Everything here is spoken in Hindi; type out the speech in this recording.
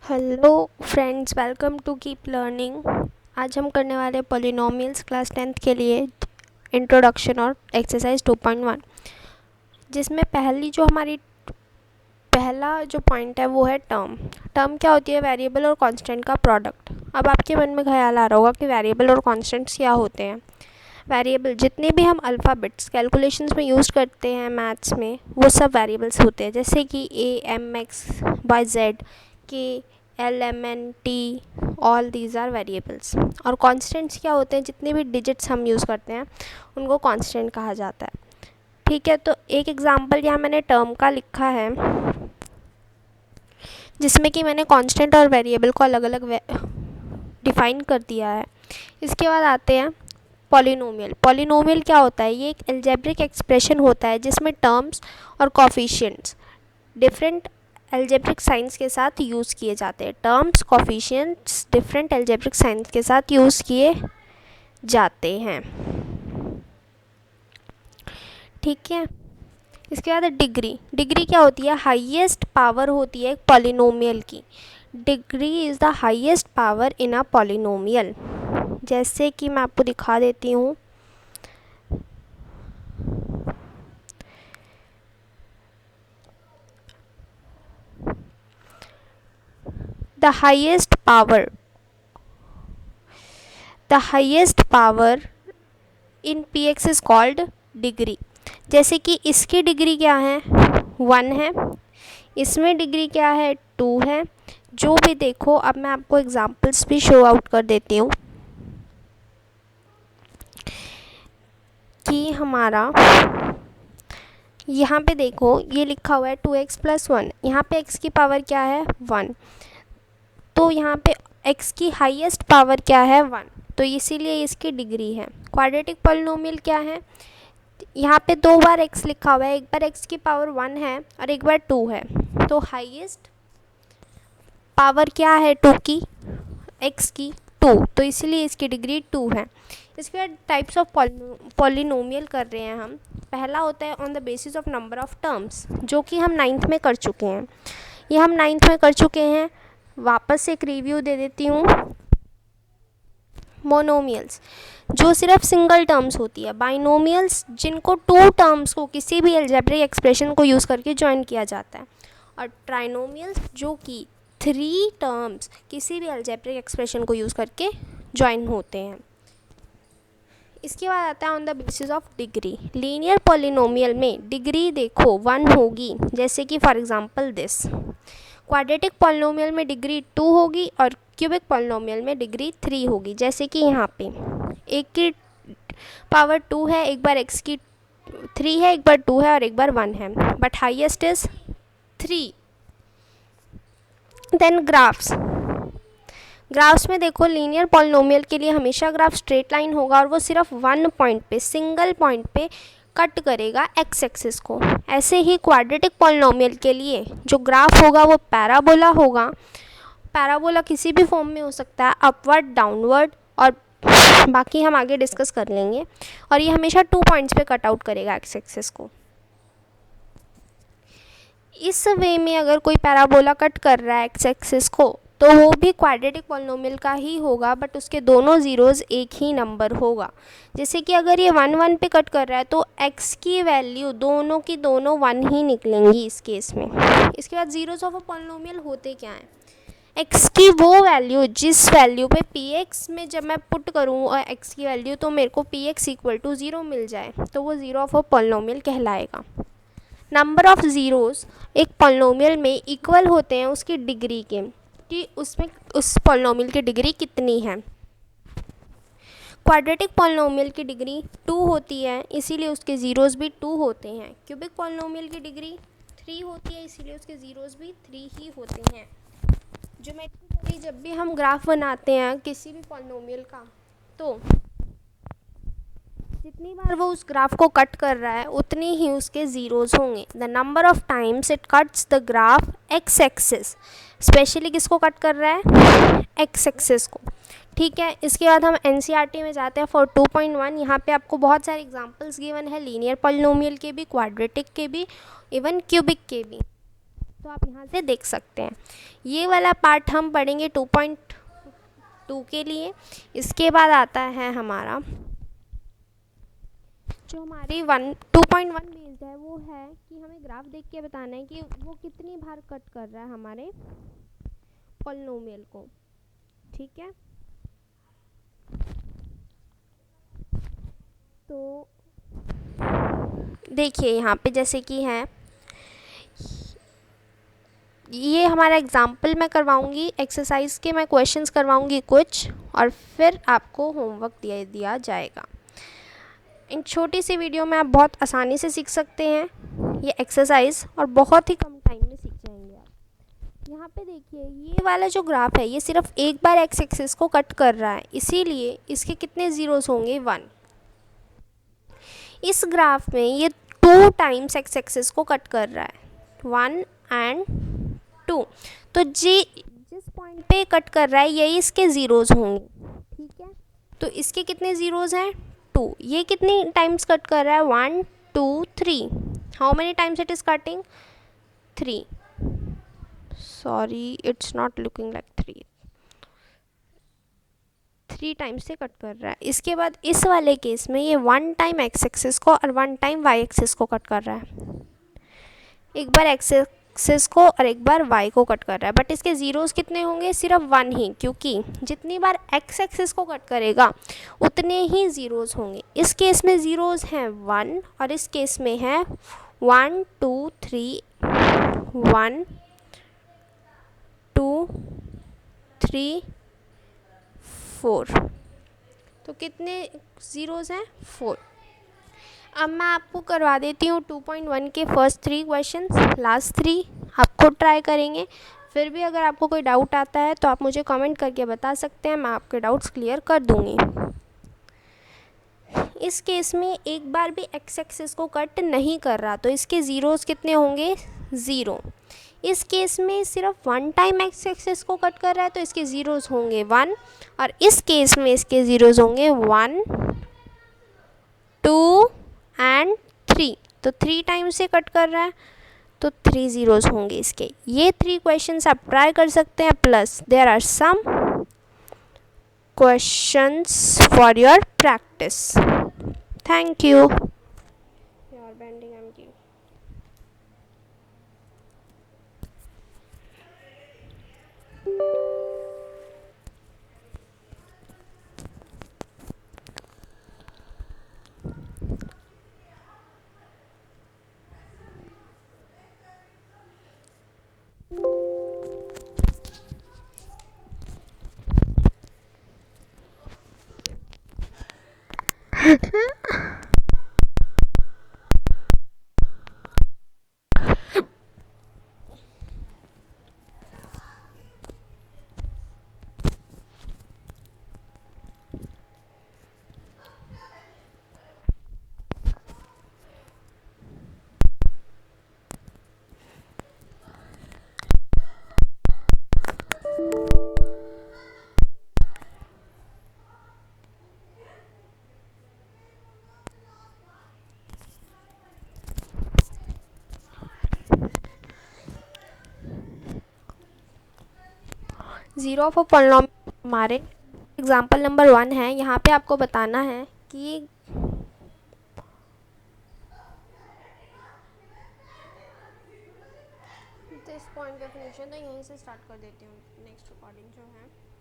Hello friends, welcome to keep learning. आज हम करने वाले पॉलिनोमियल्स क्लास 10th के लिए इंट्रोडक्शन और एक्सरसाइज 2.1, जिसमें पहला जो पॉइंट है वो है टर्म। टर्म क्या होती है? वेरिएबल और कांस्टेंट का प्रोडक्ट। अब आपके मन में ख्याल आ रहा होगा कि वेरिएबल और कांस्टेंट्स क्या होते हैं। वेरिएबल जितने भी हम अल्फ़ाबेट्स कैलकुलेशंस में यूज़ करते हैं मैथ्स में, वो सब वेरिएबल्स होते हैं, जैसे कि a, m, x, y, z, k, l, m, n, t, all these are variables. और कांस्टेंट्स क्या होते हैं? जितने भी डिजिट्स हम यूज़ करते हैं उनको कांस्टेंट कहा जाता है। ठीक है, तो एक एग्जांपल यहाँ मैंने टर्म का लिखा है, जिसमें कि मैंने कांस्टेंट और वेरिएबल को अलग अलग डिफ़ाइन कर दिया है। इसके बाद आते हैं पॉलिनोमियल। पॉलिनोमियल क्या होता है? ये एक अलजेब्रिक एक्सप्रेशन होता है जिसमें टर्म्स और कोफिशिएंट्स डिफरेंट अलजेब्रिक साइंस के साथ यूज़ किए जाते हैं। Terms coefficients different algebraic science के साथ यूज़ किए जाते हैं। ठीक है, इसके बाद डिग्री। डिग्री क्या होती है? हाईएस्ट पावर होती है एक पॉलिनोमियल की। Degree is the highest power in a polynomial. जैसे कि मैं आपको दिखा देती हूँ। The highest power in P x is called degree. जैसे कि इसकी डिग्री क्या है? 1 है। इसमें डिग्री क्या है? 2 है। जो भी देखो, अब मैं आपको एग्जांपल्स भी शो आउट कर देती हूँ कि हमारा यहाँ पे देखो, ये लिखा हुआ है 2x+1। यहाँ पे x की पावर क्या है? 1। तो यहाँ पे x की हाईएस्ट पावर क्या है? 1। तो इसीलिए इसकी डिग्री है। क्वाड्रेटिक पॉलिनोमियल क्या है? यहाँ पे 2 बार x लिखा हुआ है, एक बार x की पावर 1 है और एक बार 2 है। तो हाईएस्ट पावर क्या है 2 की? x की 2, तो इसीलिए इसकी डिग्री 2 है। इसके बाद टाइप्स ऑफ पॉलिनोमियल कर रहे हैं हम। पहला होता है on the basis of number of terms, जो कि हम 9th में कर चुके हैं। ये हम 9th में कर चुके हैं। वापस से एक रिव्यू दे देती हूँ। मोनोमियल्स जो सिर्फ सिंगल टर्म्स होती है। बाइनोमियल्स जिनको 2 टर्म्स को किसी भी अलजेब्रिक एक्सप्रेशन को यूज़ करके ज्वाइन किया जाता है। और ट्राइनोमियल्स जो कि 3 टर्म्स किसी भी अलजेब्रिक एक्सप्रेशन को यूज़ करके ज्वाइन होते हैं। इसके बाद आता है on the basis of degree. Linear polynomial में डिग्री देखो 1 होगी, जैसे कि for example this. Quadratic polynomial में डिग्री 2 होगी और क्यूबिक पॉलिनोमियल में डिग्री 3 होगी। जैसे कि यहाँ पे एक की पावर 2 है, एक बार x की 3 है, एक बार 2 है और एक बार 1 है, but highest is 3। Then graphs में देखो, लीनियर पॉलिनोमियल के लिए हमेशा ग्राफ स्ट्रेट लाइन होगा और वो सिर्फ 1 पॉइंट पे, सिंगल पॉइंट पे कट करेगा x एक्सिस को। ऐसे ही क्वाड्रेटिक पॉलिनोमियल के लिए जो ग्राफ होगा वो पैराबोला होगा। पैराबोला किसी भी फॉर्म में हो सकता है, अपवर्ड, डाउनवर्ड, और बाकी हम आगे डिस्कस कर लेंगे। और ये हमेशा 2 पॉइंट्स पे कट आउट करेगा x एक्सिस को। इस वे में अगर कोई पैराबोला कट कर रहा है x एक्सिस को, तो वो भी क्वाड्रेटिक पॉलिनोमियल का ही होगा, बट उसके दोनों ज़ीरोज़ एक ही नंबर होगा। जैसे कि अगर ये 1 1 पे कट कर रहा है तो x की वैल्यू दोनों की दोनों 1 ही निकलेंगी इस केस में। इसके बाद ज़ीरोज़ ऑफ अ पॉलिनोमियल होते क्या हैं? x की वो वैल्यू जिस वैल्यू पे px में जब मैं पुट करूँ और x की वैल्यू, तो मेरे को px = 0 मिल जाए, तो वो ज़ीरो ऑफ अ पॉलिनोमियल कहलाएगा। नंबर ऑफ़ ज़ीरोज़ एक पॉलिनोमियल में इक्वल होते हैं उसकी डिग्री के, कि उसमें उस पॉलिनोमियल की डिग्री कितनी है। क्वाड्रेटिक पॉलिनोमियल की डिग्री 2 होती है, इसीलिए उसके ज़ीरोज़ भी 2 होते हैं। क्यूबिक पॉलिनोमियल की डिग्री 3 होती है, इसीलिए उसके ज़ीरोज़ भी 3 ही होते हैं। ज्योमेट्रिकली जब भी हम ग्राफ बनाते हैं किसी भी पॉलिनोमियल का, तो जितनी बार वो उस ग्राफ को कट कर रहा है उतनी ही उसके ज़ीरोज़ होंगे। The number of times it cuts the graph x axis, specially किसको कट कर रहा है? x एक्सिस को। ठीक है, इसके बाद हम NCERT में जाते हैं फॉर 2.1। यहाँ पे आपको बहुत सारे एग्जांपल्स गिवन है, लीनियर पॉलिनोमियल के भी, क्वाड्रेटिक के भी, इवन क्यूबिक के भी। तो आप यहाँ से देख सकते हैं। ये वाला पार्ट हम पढ़ेंगे 2.2 के लिए। इसके बाद आता है हमारा जो हमारी 2.1 बेस्ड है, वो है कि हमें ग्राफ देख के बताना है कि वो कितनी बार कट कर रहा है हमारे पॉलिनोमियल को। ठीक है, तो देखिए यहाँ पे जैसे कि है, ये हमारा एग्जाम्पल मैं करवाऊँगी, एक्सरसाइज के मैं क्वेश्चंस करवाऊँगी कुछ, और फिर आपको होमवर्क दिया जाएगा। इन छोटी सी वीडियो में आप बहुत आसानी से सीख सकते हैं ये एक्सरसाइज, और बहुत ही कम टाइम में सीख जाएंगे आप। यहाँ पे देखिए, ये वाला जो ग्राफ है ये सिर्फ एक बार एक्स एक्सिस को कट कर रहा है, इसीलिए इसके कितने ज़ीरोज़ होंगे? 1। इस ग्राफ में ये 2 टाइम्स एक्स एक्सिस को कट कर रहा है, 1 एंड 2। तो जिस पॉइंट पे कट कर रहा है यही इसके ज़ीरोज़ होंगे। ठीक है, तो इसके कितने ज़ीरोज़ हैं? 2। ये कितनी टाइम्स कट कर रहा है? 1 2 3। How many times it is cutting? 3। Sorry, it's not looking like 3 times से कट कर रहा है। इसके बाद इस वाले केस में ये 1 टाइम एक्स एक्सिस को और 1 टाइम वाई एक्सिस को कट कर रहा है। एक बार एक्स एक्सिस को और एक बार वाई को कट कर रहा है, बट इसके ज़ीरोज़ कितने होंगे? सिर्फ 1 ही, क्योंकि जितनी बार एक्स एक्सिस को कट करेगा उतने ही ज़ीरोज़ होंगे। इस केस में ज़ीरोज़ हैं 1 और इस केस में है 1 2 3, 1 2 3 4। तो कितने ज़ीरोज़ हैं? 4। अब मैं आपको करवा देती हूँ 2.1 के फर्स्ट 3 क्वेश्चंस, लास्ट 3 आप खुद ट्राई करेंगे। फिर भी अगर आपको कोई डाउट आता है तो आप मुझे कमेंट करके बता सकते हैं, मैं आपके डाउट्स क्लियर कर दूँगी। इस केस में एक बार भी एक्स एक्सिस को कट नहीं कर रहा, तो इसके ज़ीरोज़ कितने होंगे? 0। इस केस में सिर्फ 1 टाइम एक्स एक्सिस को कट कर रहा है, तो इसके ज़ीरोज़ होंगे 1, और इस केस में इसके ज़ीरोज़ होंगे 1 2 एंड 3। तो 3 टाइम से कट कर रहा है, तो 3 ज़ीरोज़ होंगे इसके। ये 3 क्वेश्चंस आप ट्राई कर सकते हैं, plus there are some questions for your practice. Thank you. Your bending MT. Zero of a polynomial हमारे एग्जाम्पल नंबर 1 है। यहाँ पे आपको बताना है कि इस पॉइंट का फिनिशन तो यहीं से स्टार्ट कर देती हूँ, नेक्स्ट रिकॉर्डिंग जो है।